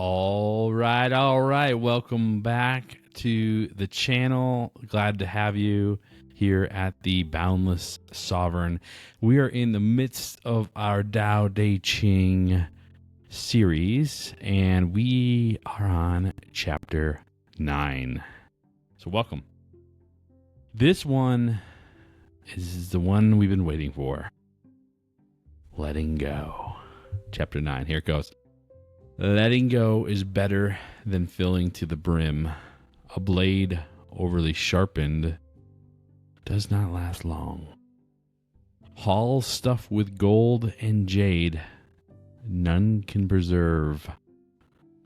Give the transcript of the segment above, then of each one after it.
All right. Welcome back to the channel. Glad to have you here at the Boundless Sovereign. We are in the midst of our Dao De Ching series, and we are on chapter 9. So welcome. This one is the one we've been waiting for. Letting go. Chapter 9. Here it goes. Letting go is better than filling to the brim. A blade overly sharpened does not last long. Halls stuffed with gold and jade, none can preserve.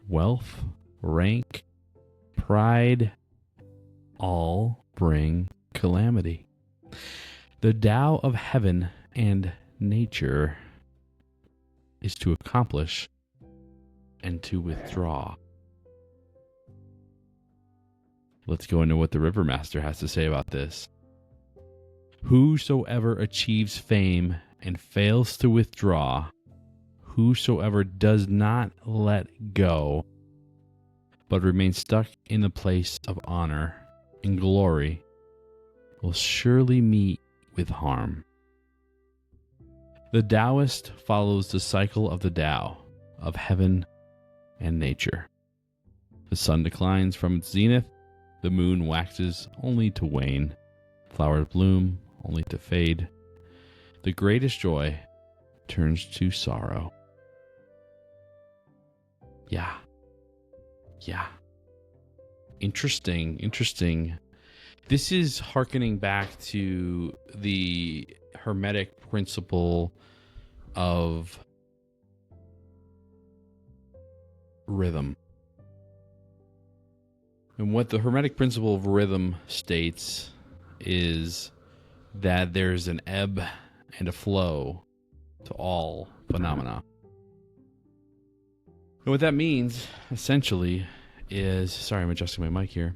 Wealth, rank, pride, all bring calamity. The Tao of heaven and nature is to accomplish and to withdraw. Let's go into what the River Master has to say about this. Whosoever achieves fame and fails to withdraw, whosoever does not let go, but remains stuck in the place of honor and glory, will surely meet with harm. The Taoist follows the cycle of the Tao, of heaven and nature. The sun declines from its zenith, the moon waxes only to wane, flowers bloom only to fade. The greatest joy turns to sorrow. Yeah. Interesting. This is hearkening back to the Hermetic principle of rhythm. And what the Hermetic principle of rhythm states is that there's an ebb and a flow to all phenomena. And what that means, essentially, is... Sorry, I'm adjusting my mic here.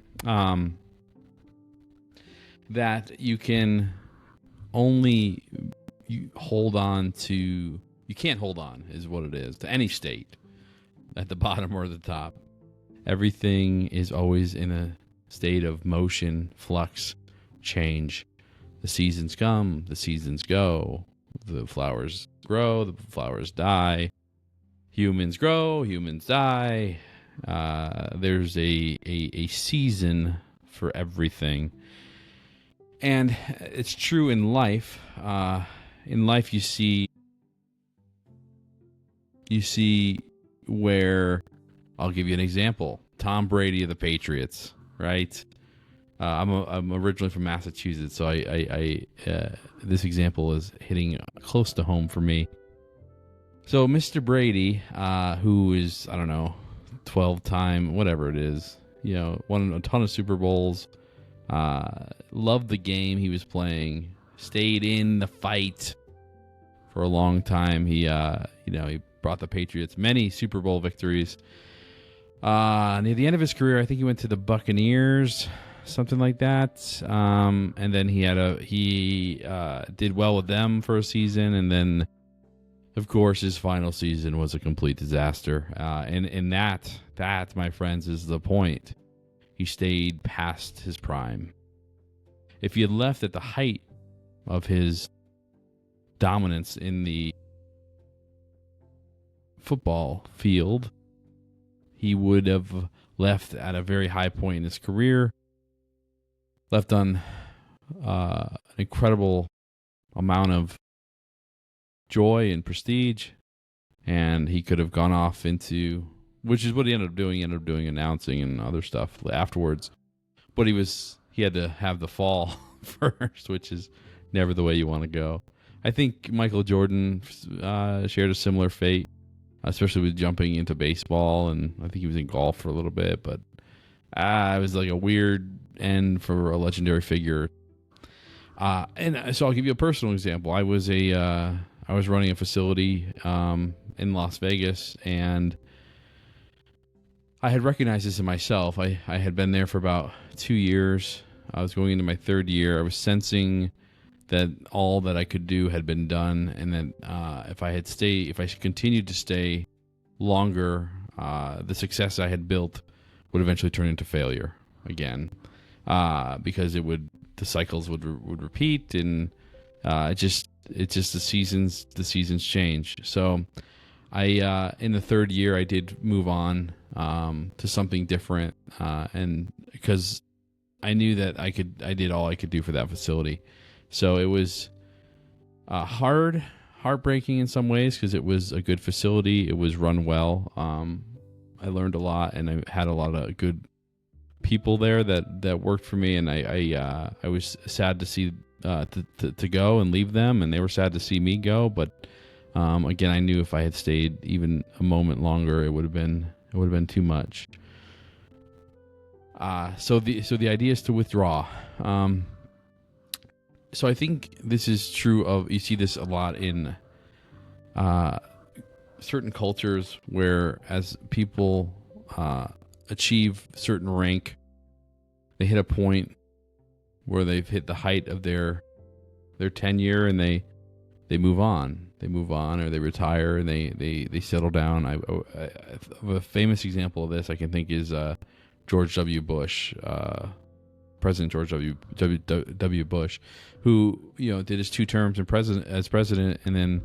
That you can only hold on to... You can't hold on, is what it is, to any state, at the bottom or the top. Everything is always in a state of motion, flux, change. The seasons come, the seasons go. The flowers grow, the flowers die. Humans grow, humans die. There's a season for everything. And it's true in life. In life, you see where... I'll give you an example. Tom Brady of the Patriots, right? I'm originally from Massachusetts, so I this example is hitting close to home for me. So Mr. Brady, who is, I don't know, 12-time, whatever it is, won a ton of Super Bowls, loved the game he was playing, stayed in the fight for a long time. He brought the Patriots many Super Bowl victories. Near the end of his career, I think he went to the Buccaneers, something like that. And then he did well with them for a season, and then, of course, his final season was a complete disaster. And that, my friends, is the point. He stayed past his prime. If he had left at the height of his dominance in the football field, he would have left at a very high point in his career, left on an incredible amount of joy and prestige, and he could have gone off into, which is what he ended up doing. He ended up doing announcing and other stuff afterwards. But he had to have the fall first, which is never the way you want to go. I think Michael Jordan shared a similar fate, especially with jumping into baseball, and I think he was in golf for a little bit, but it was like a weird end for a legendary figure. And so I'll give you a personal example. I was running a facility in Las Vegas, and I had recognized this in myself. I had been there for about 2 years. I was going into my third year. I was sensing that all that I could do had been done, and that if I continued to stay longer, the success I had built would eventually turn into failure again, because the cycles would repeat, and it's just the seasons change. So I in the third year I did move on to something different, and because I knew that I did all I could do for that facility. So it was heartbreaking in some ways, because it was a good facility. It was run well. I learned a lot, and I had a lot of good people there that worked for me. And I was sad to see to go and leave them, and they were sad to see me go. But again, I knew if I had stayed even a moment longer, it would have been too much. So the idea is to withdraw. So I think this is true of, you see this a lot in certain cultures, where as people achieve certain rank, they hit a point where they've hit the height of their tenure, and they move on. They move on, or they retire, and they settle down. A famous example of this I can think is George W. Bush, President George W. Bush, who did his 2 terms as president, and then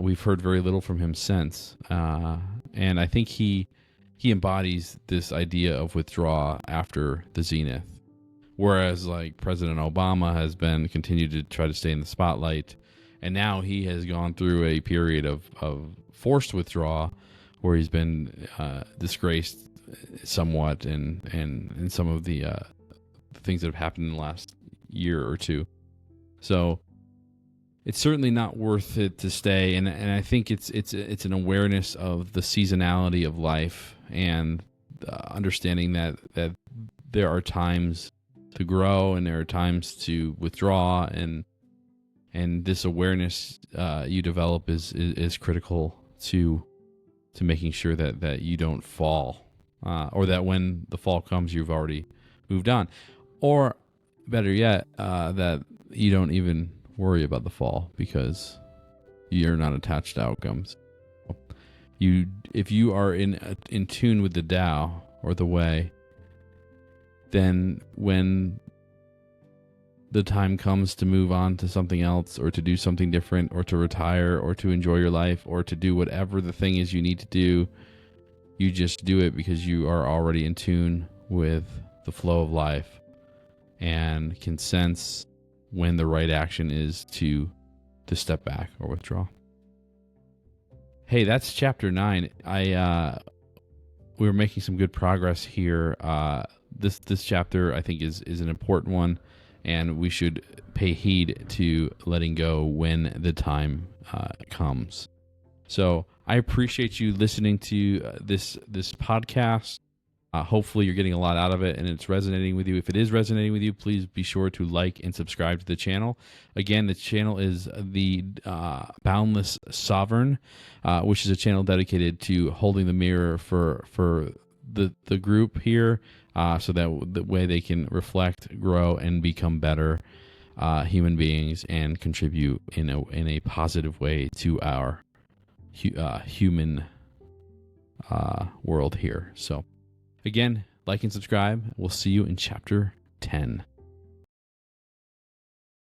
we've heard very little from him since. And I think he embodies this idea of withdraw after the zenith, whereas like President Obama has continued to try to stay in the spotlight, and now he has gone through a period of forced withdrawal, where he's been disgraced somewhat, and some of the things that have happened in the last year or two. So it's certainly not worth it to stay, and I think it's an awareness of the seasonality of life, and understanding that there are times to grow and there are times to withdraw, and this awareness you develop is critical to making sure that you don't fall, or that when the fall comes, you've already moved on, or better yet, that you don't even worry about the fall, because you're not attached to outcomes. If you are in tune with the Tao, or the way, then when the time comes to move on to something else, or to do something different, or to retire, or to enjoy your life, or to do whatever the thing is you need to do, you just do it because you are already in tune with the flow of life, and can sense when the right action is to step back or withdraw. Hey, that's chapter 9. We were making some good progress here. This chapter, I think, is an important one, and we should pay heed to letting go when the time comes. So I appreciate you listening to this podcast. Hopefully you're getting a lot out of it, and it's resonating with you. If it is resonating with you, please be sure to like and subscribe to the channel. Again, the channel is the Boundless Sovereign, which is a channel dedicated to holding the mirror for the group here, so that the way they can reflect, grow, and become better human beings, and contribute in a positive way to our human world here. So again, like and subscribe. We'll see you in chapter 10.